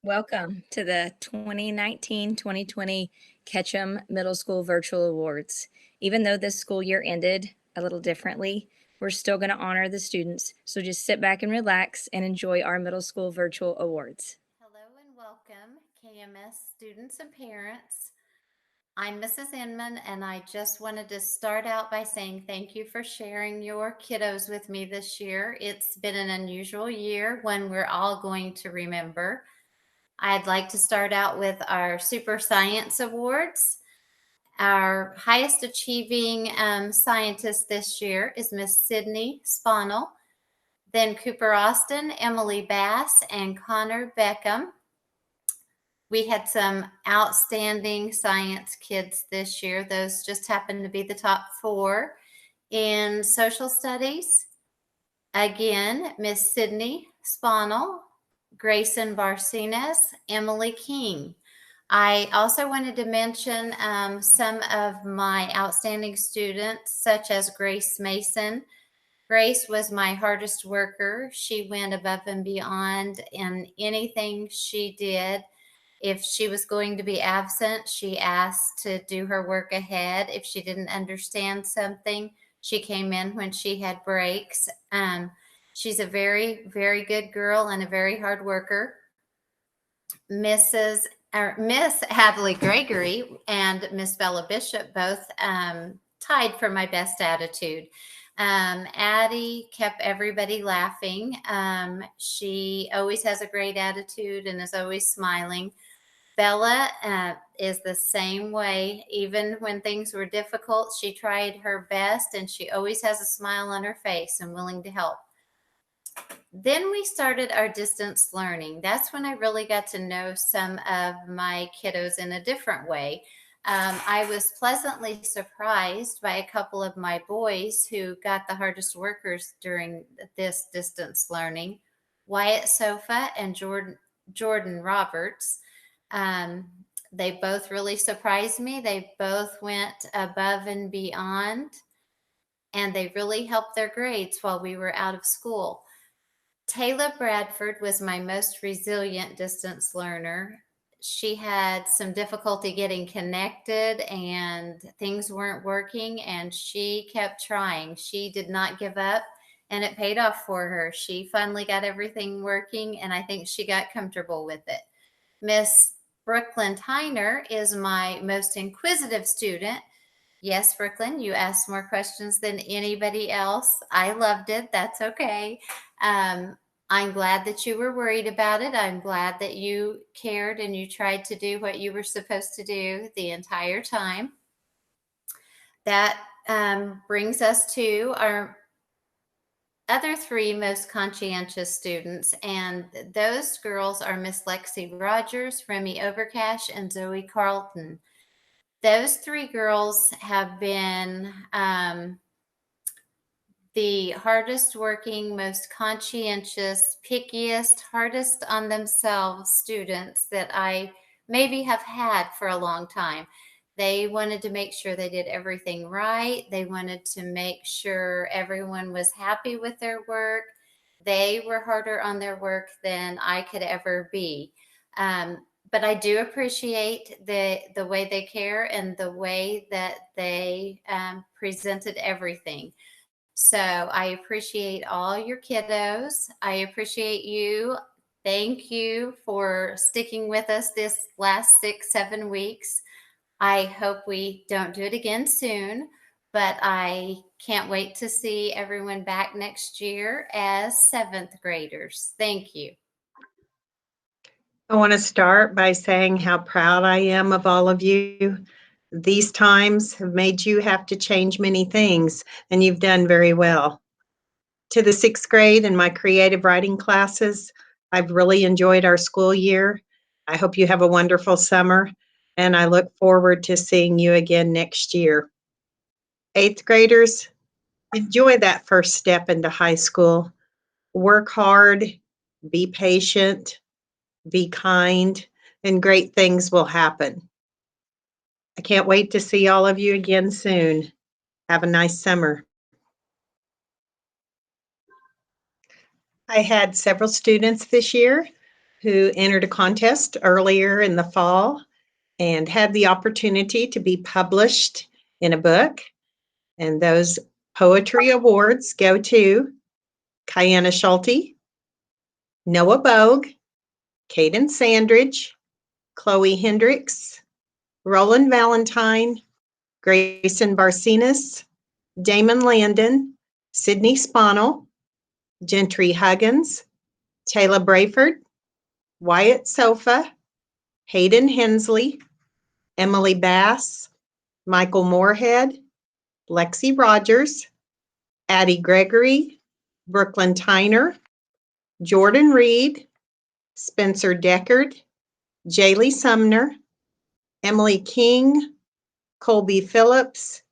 Welcome to the 2019-2020 Ketchum Middle School Virtual Awards. Even though this school year ended a little differently, we're still going to honor the students, so just sit back and relax and enjoy our middle school virtual awards. Hello and welcome, KMS students and parents. I'm Mrs. Inman, and I just wanted to start out by saying thank you for sharing your kiddos with me this year. It's been an unusual year, one we're all going to remember. I'd like to start out with our Super Science Awards. Our highest achieving scientist this year is Miss Sydney Sponel, then Cooper Austin, Emily Bass, and Connor Beckham. We had some outstanding science kids this year. Those just happened to be the top four. In social studies, again, Miss Sydney Sponel, Grayson Barcenas, Emily King. I also wanted to mention some of my outstanding students, such as Grace Mason. Grace was my hardest worker. She went above and beyond in anything she did. If she was going to be absent, she asked to do her work ahead. If she didn't understand something, she came in when she had breaks. She's a very, very good girl and a very hard worker. Miss Hadley Gregory and Miss Bella Bishop both tied for my best attitude. Addie kept everybody laughing. She always has a great attitude and is always smiling. Bella is the same way. Even when things were difficult, she tried her best, and she always has a smile on her face and willing to help. Then we started our distance learning. That's when I really got to know some of my kiddos in a different way. I was pleasantly surprised by a couple of my boys who got the hardest workers during this distance learning, Wyatt Sofa and Jordan Roberts. They both really surprised me. They both went above and beyond, and they really helped their grades while we were out of school. Taylor Bradford was my most resilient distance learner. She had some difficulty getting connected and things weren't working, and she kept trying. She did not give up, and it paid off for her. She finally got everything working, and I think she got comfortable with it. Miss Brooklyn Tyner is my most inquisitive student. Yes, Brooklyn, you asked more questions than anybody else. I loved it. That's okay. I'm glad that you were worried about it. I'm glad that you cared and you tried to do what you were supposed to do the entire time. That brings us to our other three most conscientious students, and those girls are Miss Lexi Rogers, Remy Overcash, and Zoe Carlton. Those three girls have been the hardest working, most conscientious, pickiest, hardest on themselves students that I maybe have had for a long time. They wanted to make sure they did everything right. They wanted to make sure everyone was happy with their work. They were harder on their work than I could ever be. But I do appreciate the way they care and the way that they presented everything. So I appreciate all your kiddos. I appreciate you. Thank you for sticking with us this last 6-7 weeks. I hope we don't do it again soon, but I can't wait to see everyone back next year as seventh graders. Thank you. I want to start by saying how proud I am of all of you. These times have made you have to change many things, and you've done very well. To the sixth grade and my creative writing classes, I've really enjoyed our school year. I hope you have a wonderful summer, and I look forward to seeing you again next year. Eighth graders, enjoy that first step into high school. Work hard, be patient, be kind, and great things will happen. I can't wait to see all of you again soon. Have a nice summer. I had several students this year who entered a contest earlier in the fall and had the opportunity to be published in a book. And those poetry awards go to Kiana Schulte, Noah Bogue, Caden Sandridge, Chloe Hendricks, Roland Valentine, Grayson Barcenas, Damon Landon, Sydney Sponnell, Gentry Huggins, Taylor Brayford, Wyatt Sofa, Hayden Hensley, Emily Bass, Michael Moorhead, Lexi Rogers, Addie Gregory, Brooklyn Tyner, Jordan Reed, Spencer Deckard, Jaylee Sumner, Emily King, Colby Phillips,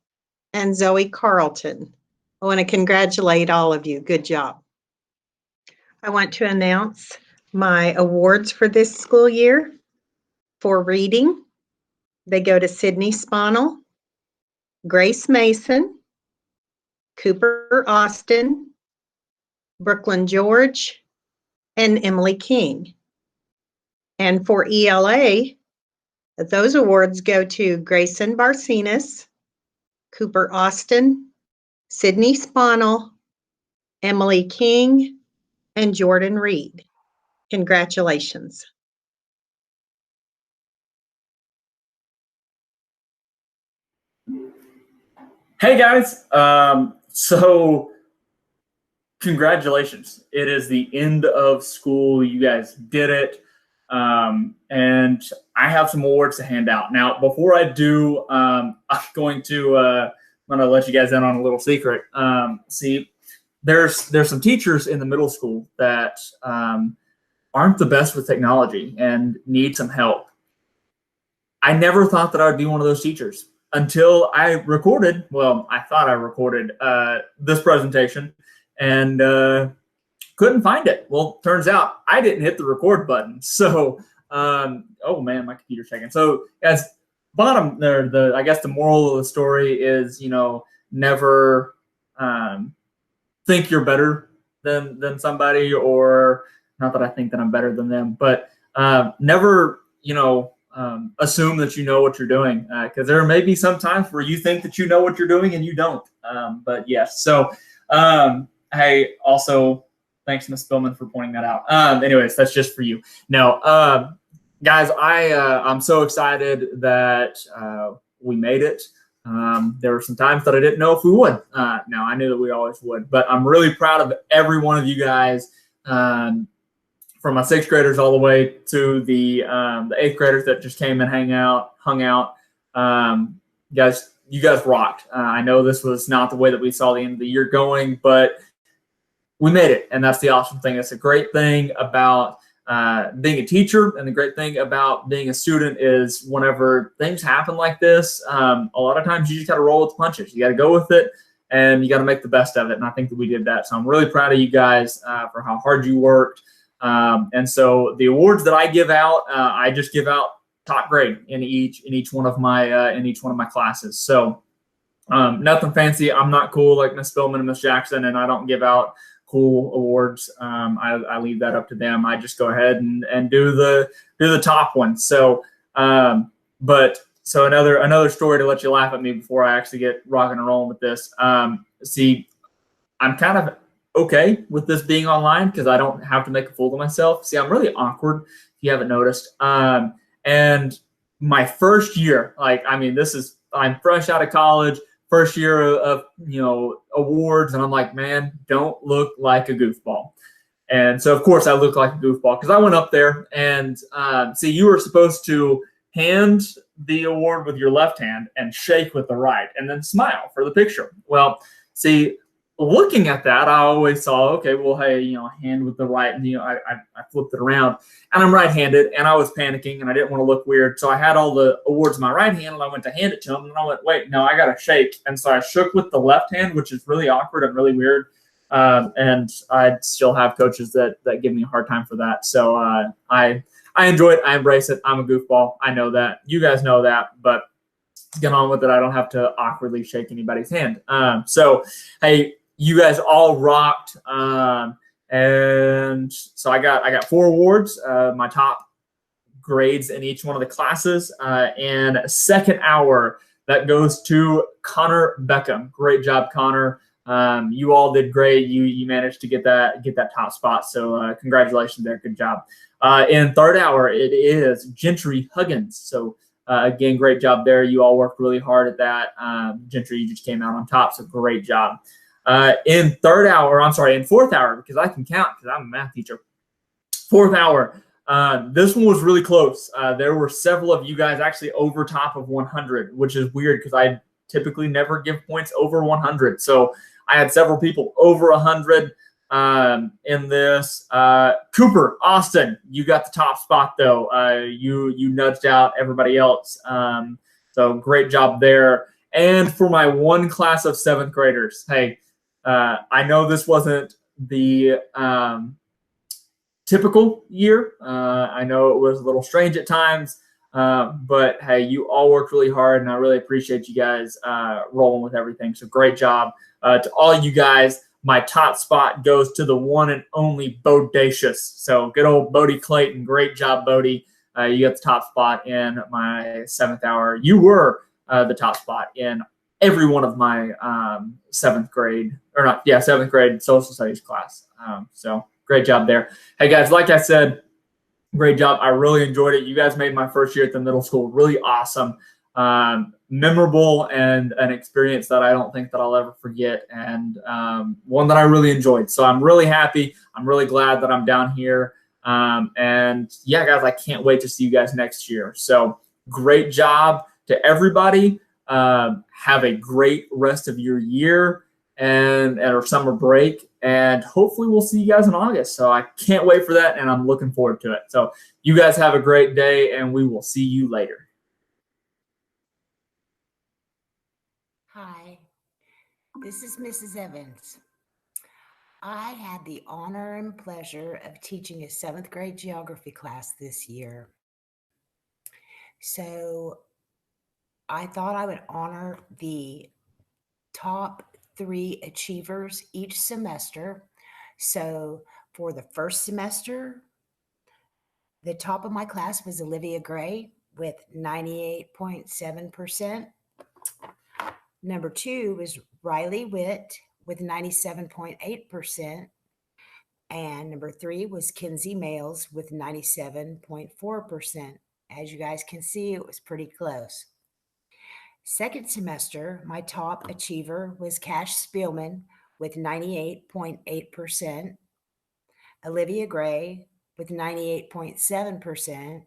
and Zoe Carlton. I want to congratulate all of you. Good job. I want to announce my awards for this school year. For reading, they go to Sydney Sponnell, Grace Mason, Cooper Austin, Brooklyn George, and Emily King. And for ELA, those awards go to Grayson Barcenas, Cooper Austin, Sydney Sponnell, Emily King, and Jordan Reed. Congratulations. Hey guys, so congratulations. It is the end of school. You guys did it. And I have some awards to hand out. Now, before I do, I'm going to let you guys in on a little secret. See, there's some teachers in the middle school that aren't the best with technology and need some help. I never thought that I would be one of those teachers until I recorded, well, I thought I recorded this presentation and couldn't find it. Well, turns out I didn't hit the record button. So, oh man, my computer's shaking. So as bottom there, I guess the moral of the story is, you know, never think you're better than somebody, or not that I think that I'm better than them, but never, you know, assume that you know what you're doing, because there may be some times where you think that you know what you're doing and you don't. But yes, so hey, also thanks, Ms. Spillman, for pointing that out. Anyways, that's just for you. No, guys, I'm so excited that we made it. There were some times that I didn't know if we would. Now I knew that we always would, but I'm really proud of every one of you guys. From my 6th graders all the way to the 8th graders that just came and hung out. Guys, you guys rocked. I know this was not the way that we saw the end of the year going, but we made it, and that's the awesome thing. It's a great thing about being a teacher, and the great thing about being a student is whenever things happen like this, a lot of times you just got to roll with the punches. You got to go with it, and you got to make the best of it, and I think that we did that. So I'm really proud of you guys for how hard you worked. And so the awards that I give out, I just give out top grade in each one of my classes. So nothing fancy. I'm not cool like Miss Spillman and Miss Jackson, and I don't give out cool awards. I leave that up to them. I just go ahead and do the top ones. So but so another story to let you laugh at me before I actually get rocking and rolling with this. See, I'm kind of okay with this being online because I don't have to make a fool of myself. See, I'm really awkward, if you haven't noticed. And my first year, like, I mean, I'm fresh out of college, first year of you know, awards, and I'm like, man, don't look like a goofball. And so, of course, I look like a goofball because I went up there and see, you were supposed to hand the award with your left hand and shake with the right and then smile for the picture. Well, see, looking at that, I always saw, okay, well, hey, you know, hand with the right, and you know, I flipped it around, and I'm right-handed, and I was panicking, and I didn't want to look weird, so I had all the awards in my right hand, and I went to hand it to him, and I went, wait, no, I got to shake, and so I shook with the left hand, which is really awkward and really weird, and I still have coaches that give me a hard time for that. So I enjoy it, I embrace it. I'm a goofball, I know that, you guys know that, but get on with it. I don't have to awkwardly shake anybody's hand. So, hey, you guys all rocked. And so I got 4 awards, my top grades in each one of the classes. And second hour, that goes to Connor Beckham. Great job, Connor. You all did great. You managed to get that top spot. So congratulations there. Good job. In third hour, it is Gentry Huggins. So again, great job there. You all worked really hard at that. Gentry, you just came out on top. So great job. In fourth hour, because I can count because I'm a math teacher. Fourth hour. This one was really close. There were several of you guys actually over top of 100, which is weird because I typically never give points over 100. So I had several people over 100 in this. Cooper, Austin, you got the top spot though. You nudged out everybody else. So great job there. And for my one class of 7th graders, hey, I know this wasn't the typical year. I know it was a little strange at times, but hey, you all worked really hard, and I really appreciate you guys rolling with everything. So great job to all you guys. My top spot goes to the one and only Bodacious. So good old Bodie Clayton. Great job, Bodie. You got the top spot in my 7th hour. You were the top spot in every one of my 7th grade social studies class. So great job there. Hey guys, like I said, great job. I really enjoyed it. You guys made my first year at the middle school really awesome, memorable, and an experience that I don't think that I'll ever forget, and one that I really enjoyed. So I'm really happy. I'm really glad that I'm down here. And yeah, guys, I can't wait to see you guys next year. So great job to everybody. Have a great rest of your year and our summer break, and hopefully we'll see you guys in August. So I can't wait for that, and I'm looking forward to it. So you guys have a great day, and we will see you later. Hi, this is Mrs. Evans. I had the honor and pleasure of teaching a 7th grade geography class this year. So I thought I would honor the top 3 achievers each semester. So for the first semester, the top of my class was Olivia Gray with 98.7%. Number 2 was Riley Witt with 97.8%. And number 3 was Kinsey Males with 97.4%. As you guys can see, it was pretty close. Second semester, my top achiever was Cash Spielman with 98.8%, Olivia Gray with 98.7%,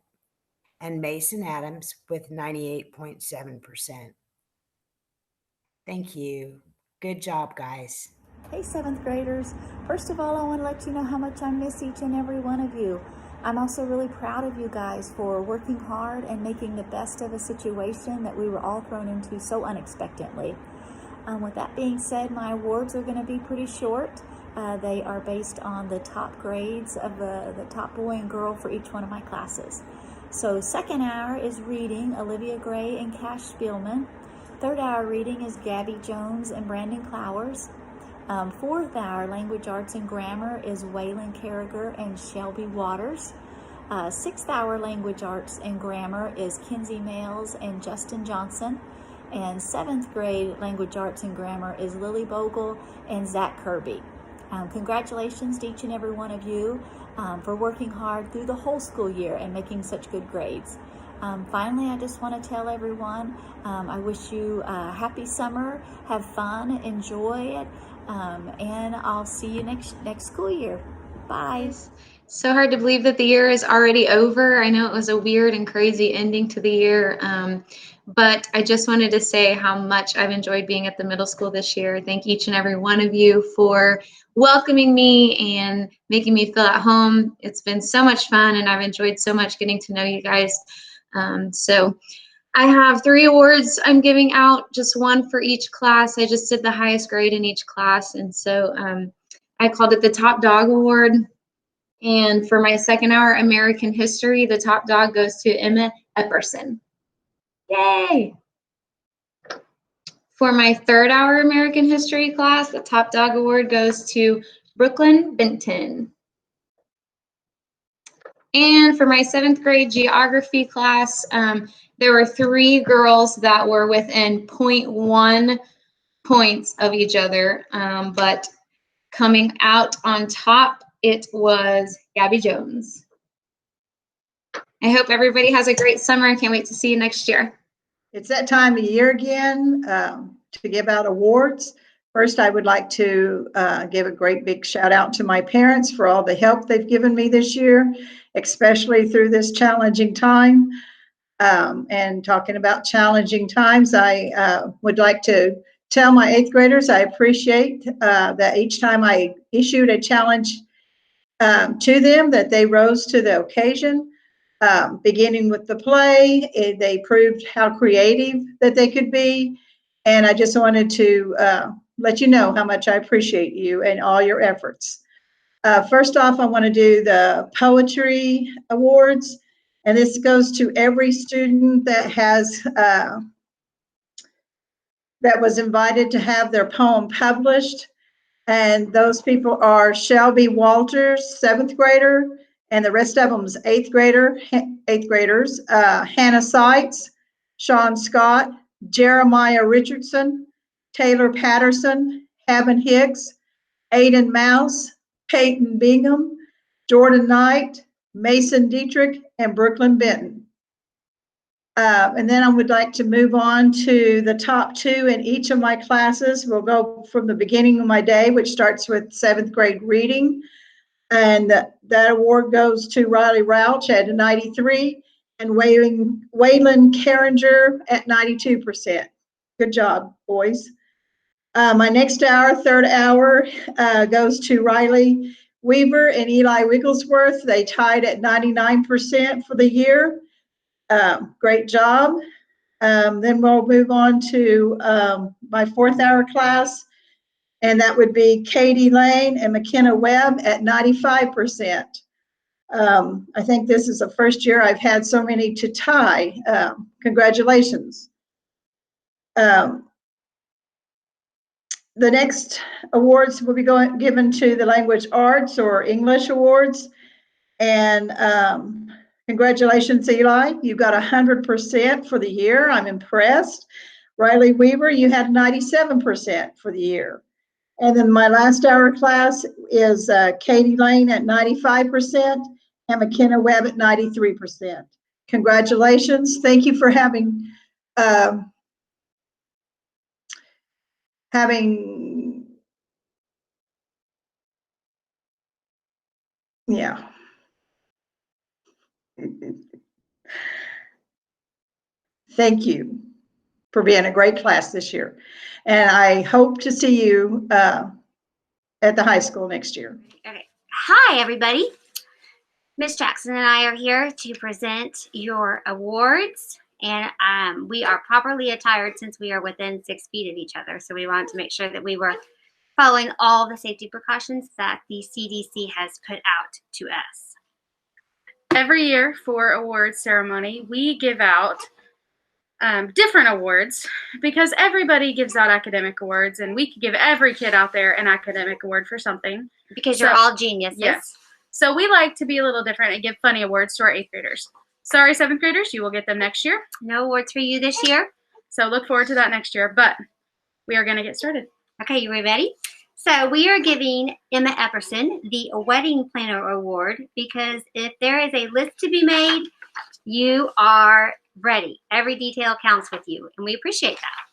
and Mason Adams with 98.7%. Thank you. Good job, guys. Hey, 7th graders. First of all, I want to let you know how much I miss each and every one of you. I'm also really proud of you guys for working hard and making the best of a situation that we were all thrown into so unexpectedly. With that being said, my awards are going to be pretty short. They are based on the top grades of the top boy and girl for each one of my classes. So second hour is reading, Olivia Gray and Cash Spielman. Third hour reading is Gabby Jones and Brandon Clowers. Fourth hour language arts and grammar is Waylon Carragher and Shelby Waters. Sixth hour language arts and grammar is Kinsey Males and Justin Johnson. And 7th grade language arts and grammar is Lily Bogle and Zach Kirby. Congratulations to each and every one of you for working hard through the whole school year and making such good grades. Finally, I just want to tell everyone, I wish you a happy summer, have fun, enjoy it, and I'll see you next school year. Bye. So hard to believe that the year is already over. I know it was a weird and crazy ending to the year, but I just wanted to say how much I've enjoyed being at the middle school this year. Thank each and every one of you for welcoming me and making me feel at home. It's been so much fun, and I've enjoyed so much getting to know you guys. So I have 3 awards I'm giving out, just one for each class. I just did the highest grade in each class, and so I called it the Top Dog Award. And for my second hour American history, the top dog goes to Emma Epperson. Yay! For my third hour American history class, the top dog award goes to Brooklyn Benton. And for my 7th grade geography class, there were 3 girls that were within 0.1 points of each other, but coming out on top, it was Gabby Jones. I hope everybody has a great summer and can't wait to see you next year. It's that time of year again to give out awards. First, I would like to give a great big shout out to my parents for all the help they've given me this year, especially through this challenging time. And talking about challenging times, I would like to tell my 8th graders I appreciate that each time I issued a challenge to them, that they rose to the occasion. Beginning with the play, they proved how creative that they could be. And I just wanted to let you know how much I appreciate you and all your efforts. First off, I want to do the poetry awards. And this goes to every student that has that was invited to have their poem published. And those people are Shelby Walters, 7th grader, and the rest of them is 8th graders. Hannah Seitz, Sean Scott, Jeremiah Richardson, Taylor Patterson, Haven Hicks, Aiden Mouse, Peyton Bingham, Jordan Knight, Mason Dietrich, and Brooklyn Benton. And then I would like to move on to the top 2 in each of my classes. We'll go from the beginning of my day, which starts with 7th grade reading. And that award goes to Riley Rauch at 93 and Waylon Carringer at 92%. Good job, boys. My next hour, 3rd hour, goes to Riley Weaver and Eli Wigglesworth. They tied at 99% for the year. Great job. Then we'll move on to my 4th hour class, and that would be Katie Lane and McKenna Webb at 95%. I think this is the first year I've had so many to tie. Congratulations. The next awards will be given to the language arts or English awards. And congratulations, Eli. You got 100% for the year. I'm impressed. Riley Weaver, you had 97% for the year. And then my last hour class is Katie Lane at 95% and McKenna Webb at 93%. Congratulations. Thank you for having yeah. Thank you for being a great class this year. And I hope to see you at the high school next year. Okay. Hi, everybody. Miss Jackson and I are here to present your awards. And we are properly attired since we are within 6 feet of each other. So we wanted to make sure that we were following all the safety precautions that the CDC has put out to us. Every year for awards ceremony, we give out different awards because everybody gives out academic awards, and we could give every kid out there an academic award for something. Because you're all geniuses. Yes. So we like to be a little different and give funny awards to our 8th graders. Sorry, 7th graders, you will get them next year. No awards for you this year. So look forward to that next year, but we are going to get started. Okay, you ready? So we are giving Emma Epperson the Wedding Planner Award because if there is a list to be made, you are ready. Every detail counts with you, and we appreciate that.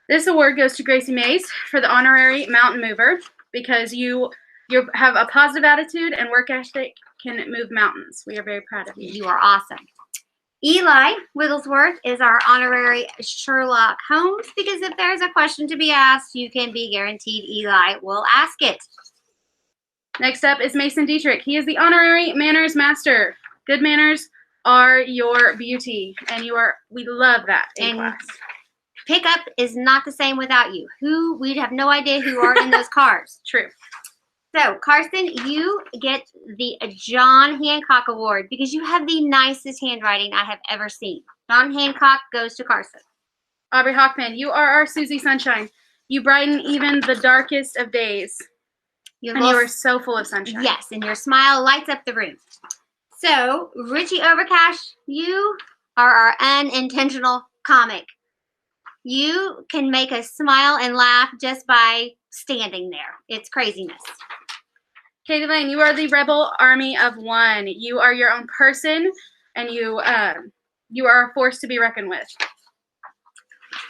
This award goes to Gracie Mays for the honorary mountain mover because you have a positive attitude and work ethic can move mountains. We are very proud of you. You are awesome. Eli Wigglesworth is our honorary Sherlock Holmes because if there's a question to be asked, you can be guaranteed Eli will ask it. Next up is Mason Dietrich. He is the honorary manners master. Good manners are your beauty, and we love that in class. Pickup is not the same without you. We'd have no idea who are in those cars. True. So, Carson, you get the John Hancock Award because you have the nicest handwriting I have ever seen. John Hancock goes to Carson. Aubrey Hockman, you are our Susie Sunshine. You brighten even the darkest of days. Your And you are so full of sunshine. Yes, and your smile lights up the room. So, Richie Overcash, you are our unintentional comic. You can make us smile and laugh just by standing there. It's craziness. Katie Lane, you are the rebel army of one. You are your own person, and you are a force to be reckoned with.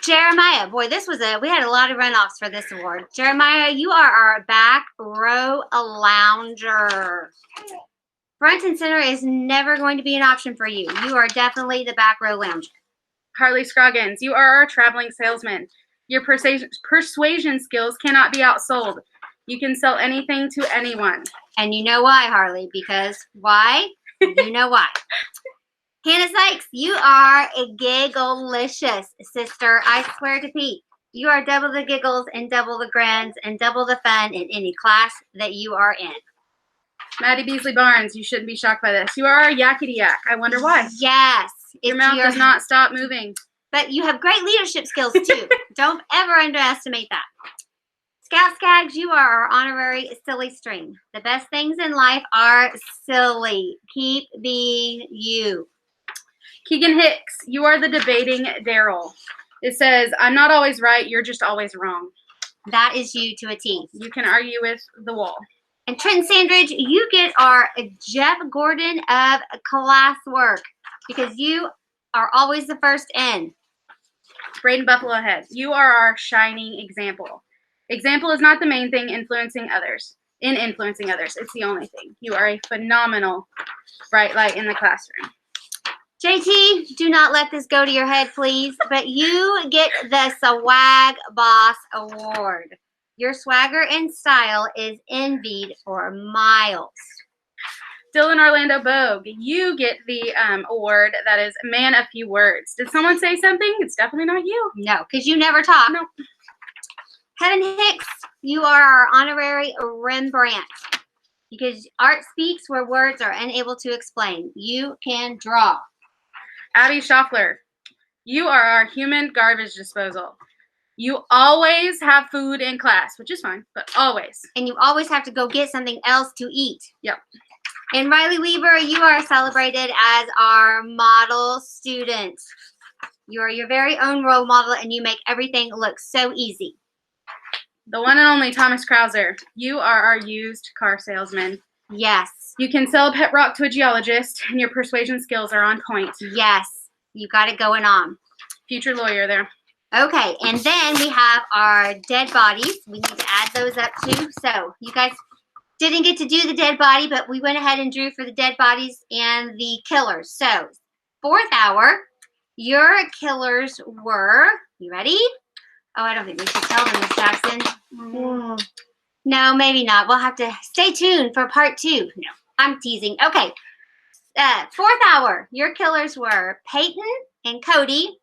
Jeremiah, boy, we had a lot of runoffs for this award. Jeremiah, you are our back row lounger. Front and center is never going to be an option for you. You are definitely the back row lounger. Harley Scroggins, you are our traveling salesman. Your persuasion skills cannot be outsold. You can sell anything to anyone. And you know why, Harley? Because why? You know why. Hannah Sykes, you are a gigglelicious sister. I swear to Pete, you are double the giggles and double the grins and double the fun in any class that you are in. Maddie Beasley Barnes, you shouldn't be shocked by this. You are our yakety yak. I wonder why. Yes. Your mouth does not stop moving. But you have great leadership skills too. Don't ever underestimate that. Scout Skags, you are our honorary silly string. The best things in life are silly. Keep being you. Keegan Hicks, you are the debating Daryl. It says, I'm not always right, you're just always wrong. That is you to a T. You can argue with the wall. And Trenton Sandridge, you get our Jeff Gordon of classwork because you are always the first in. Braden Buffalo Head, you are our shining example. Example is not the main thing influencing others. It's the only thing. You are a phenomenal bright light in the classroom. JT, do not let this go to your head, please. But you get the Swag Boss Award. Your swagger and style is envied for miles. Dylan Orlando Bogue, you get the award that is man of few words. Did someone say something? It's definitely not you. No, because you never talk. No. Kevin Hicks, you are our honorary Rembrandt. Because art speaks where words are unable to explain. You can draw. Abby Schaffler, you are our human garbage disposal. You always have food in class, which is fine, but always. And you always have to go get something else to eat. Yep. And Riley Weaver, you are celebrated as our model student. You are your very own role model, and you make everything look so easy. The one and only Thomas Krauser, you are our used car salesman. Yes. You can sell a pet rock to a geologist, and your persuasion skills are on point. Yes. You got it going on. Future lawyer there. Okay, and then we have our dead bodies. We need to add those up too. So you guys didn't get to do the dead body, but we went ahead and drew for the dead bodies and the killers. So 4th hour, your killers were, you ready? Oh, I don't think we should tell them, Miss Jackson. No, maybe not. We'll have to stay tuned for part 2. No, I'm teasing. Okay. 4th hour, your killers were Peyton and Cody.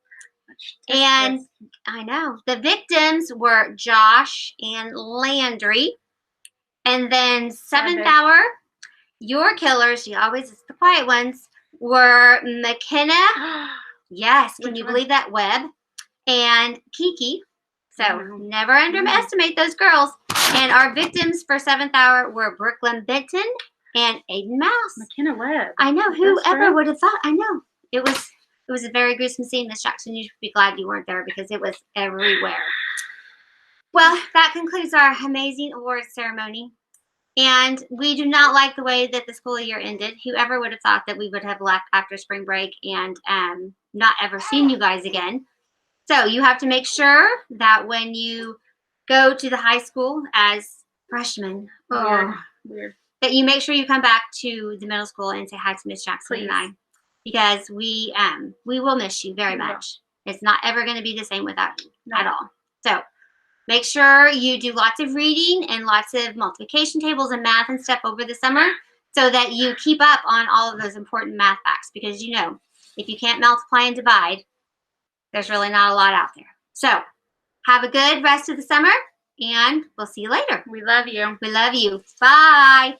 And I know the victims were Josh and Landry. And then 7th hour, your killers, you always, it's the quiet ones, were McKenna. Yes, can you believe that? Webb and Kiki. So never underestimate those girls. And our victims for 7th hour were Brooklyn Benton and Aiden Mouse. McKenna Webb. I know. Whoever would have thought? I know. It was a very gruesome scene, Miss Jackson. You should be glad you weren't there because it was everywhere. Well, that concludes our amazing awards ceremony. And we do not like the way that the school year ended. Whoever would have thought that we would have left after spring break and not ever seen you guys again. So you have to make sure that when you go to the high school as freshmen, Weird. that you make sure you come back to the middle school and say hi to Miss Jackson and I, because we will miss you very much. It's not ever going to be the same without you at all. So make sure you do lots of reading and lots of multiplication tables and math and stuff over the summer so that you keep up on all of those important math facts, because you know, if you can't multiply and divide, there's really not a lot out there. So have a good rest of the summer, and we'll see you later. We love you. We love you. Bye.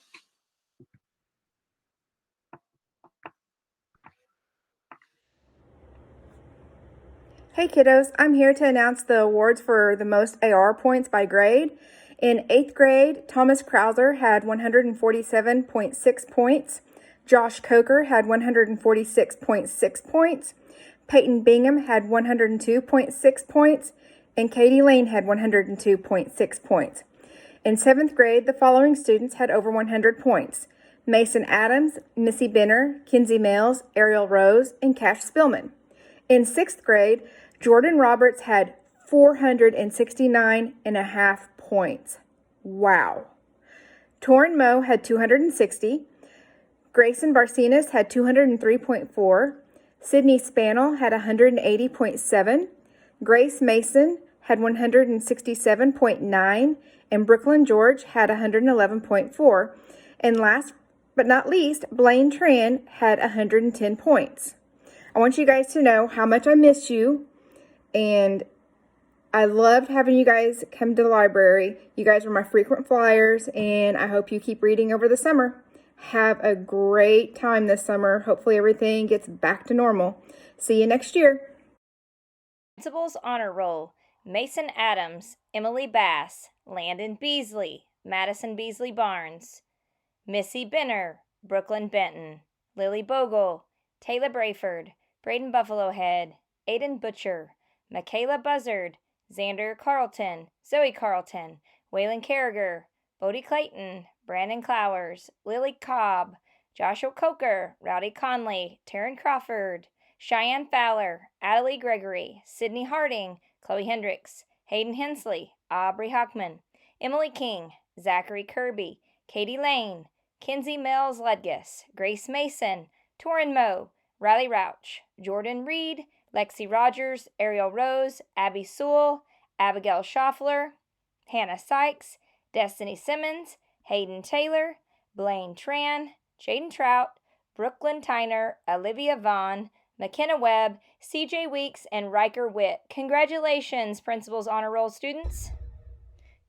Hey kiddos, I'm here to announce the awards for the most AR points by grade. In 8th grade, Thomas Krauser had 147.6 points. Josh Coker had 146.6 points. Peyton Bingham had 102.6 points. And Katie Lane had 102.6 points. In 7th grade, the following students had over 100 points: Mason Adams, Missy Benner, Kinsey Mills, Ariel Rose, and Cash Spillman. In 6th grade, Jordan Roberts had 469.5 points. Wow. Torin Moe had 260. Grayson Barcinas had 203.4. Sydney Spannel had 180.7. Grace Mason had 167.9. And Brooklyn George had 111.4. And last but not least, Blaine Tran had 110 points. I want you guys to know how much I miss you, and I loved having you guys come to the library. You guys were my frequent flyers, and I hope you keep reading over the summer. Have a great time this summer. Hopefully everything gets back to normal. See you next year. Principal's Honor Roll: Mason Adams, Emily Bass, Landon Beasley, Madison Beasley Barnes, Missy Benner, Brooklyn Benton, Lily Bogle, Taylor Brayford, Braden Buffalo Head, Aiden Butcher, Michaela Buzzard, Xander Carlton, Zoe Carlton, Waylon Carriger, Bodie Clayton, Brandon Clowers, Lily Cobb, Joshua Coker, Rowdy Conley, Taryn Crawford, Cheyenne Fowler, Adelie Gregory, Sydney Harding, Chloe Hendricks, Hayden Hensley, Aubrey Hockman, Emily King, Zachary Kirby, Katie Lane, Kinsey Mills Ledges, Grace Mason, Torin Moe, Riley Rauch, Jordan Reed, Lexi Rogers, Ariel Rose, Abby Sewell, Abigail Schaffler, Hannah Sykes, Destiny Simmons, Hayden Taylor, Blaine Tran, Jaden Trout, Brooklyn Tyner, Olivia Vaughn, McKenna Webb, CJ Weeks, and Riker Witt. Congratulations, Principal's Honor Roll students.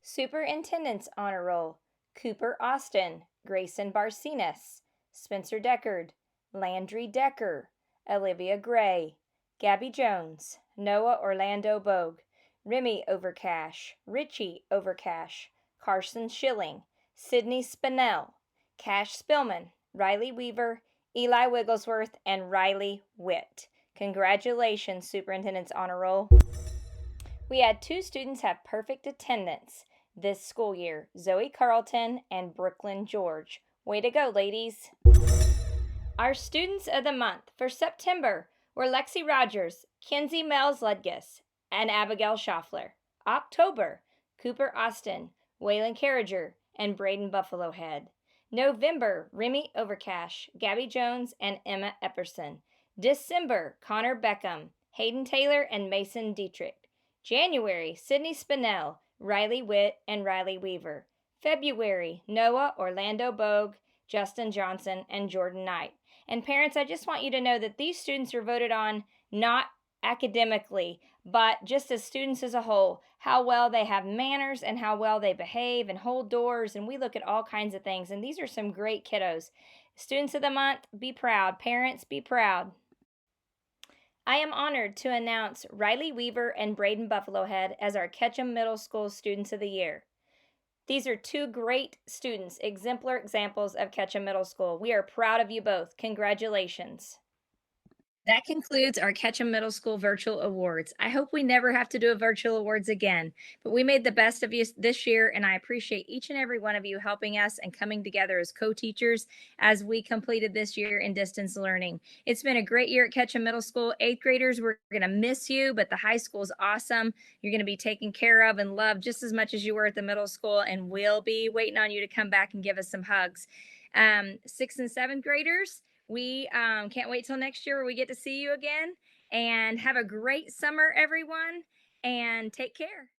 Superintendent's Honor Roll: Cooper Austin, Grayson Barcinas, Spencer Deckard, Landry Decker, Olivia Gray, Gabby Jones, Noah Orlando Bogue, Remy Overcash, Richie Overcash, Carson Schilling, Sydney Spinell, Cash Spillman, Riley Weaver, Eli Wigglesworth, and Riley Witt. Congratulations, Superintendent's Honor Roll. We had 2 students have perfect attendance this school year: Zoe Carlton and Brooklyn George. Way to go, ladies. Our students of the month for September were Lexi Rogers, Kinsey Mills Ledges, and Abigail Schaffler. October, Cooper Austin, Waylon Carriger, and Braden Buffalo Head. November, Remy Overcash, Gabby Jones, and Emma Epperson. December, Connor Beckham, Hayden Taylor, and Mason Dietrich. January, Sydney Spinell, Riley Witt, and Riley Weaver. February, Noah Orlando Bogue, Justin Johnson, and Jordan Knight. And parents, I just want you to know that these students are voted on not academically, but just as students as a whole, how well they have manners and how well they behave and hold doors, and we look at all kinds of things, and these are some great kiddos. Students of the month, be proud. Parents, be proud. I am honored to announce Riley Weaver and Braden Buffalo Head as our Ketchum Middle School Students of the Year. These are 2 great students, exemplar examples of Ketchum Middle School. We are proud of you both. Congratulations. That concludes our Ketchum Middle School Virtual Awards. I hope we never have to do a virtual awards again, but we made the best of you this year, and I appreciate each and every one of you helping us and coming together as co-teachers as we completed this year in distance learning. It's been a great year at Ketchum Middle School. 8th graders, we're going to miss you, but the high school is awesome. You're going to be taken care of and loved just as much as you were at the middle school, and we'll be waiting on you to come back and give us some hugs. 6th and 7th graders, we can't wait till next year where we get to see you again. And have a great summer, everyone, and take care.